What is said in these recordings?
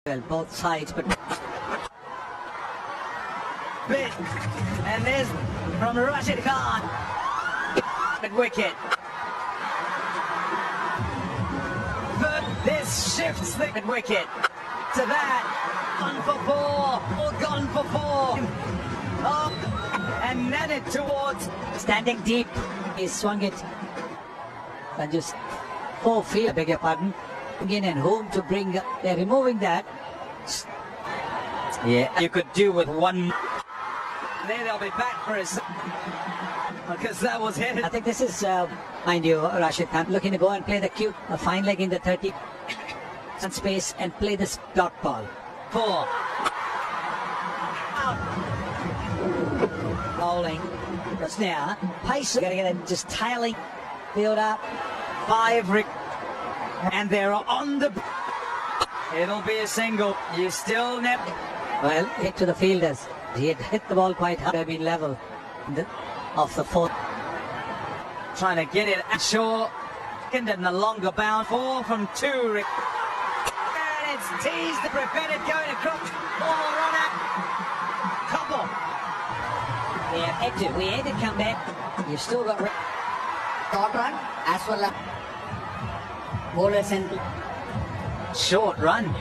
Well, both sides, but bit, and there's from Rashid Khan at wicket. But this shifts the wicket to that. Gone for four, gone for four. Oh, and then it towards standing deep. He swung it and just 4 feet. Beg your pardon. In and home to bring. They're removing that. Yeah, you could do with one. Then they'll be back for us because that was hit. I think this is, mind you, Rashid Khan looking to go and play the cute, a fine leg in the 30 space and play this dot ball. 4. Out. Bowling. What's now? Pace. Gotta get it just tailing. Build up. 5. And they're on the. It'll be a single. You still never. Well, hit to the fielders. He had hit the ball quite hard. They've been level off the 4th. Trying to get it at shore. And the longer bound. 4 from 2. And it's teased to prevent it going across. Ball runner. Couple. We had to come back. You've still got. Short run as well as bowlers and Short run.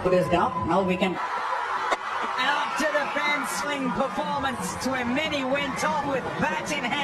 put us down. Now we can. And up to the fence swing performance to a mini went off with bat in hand.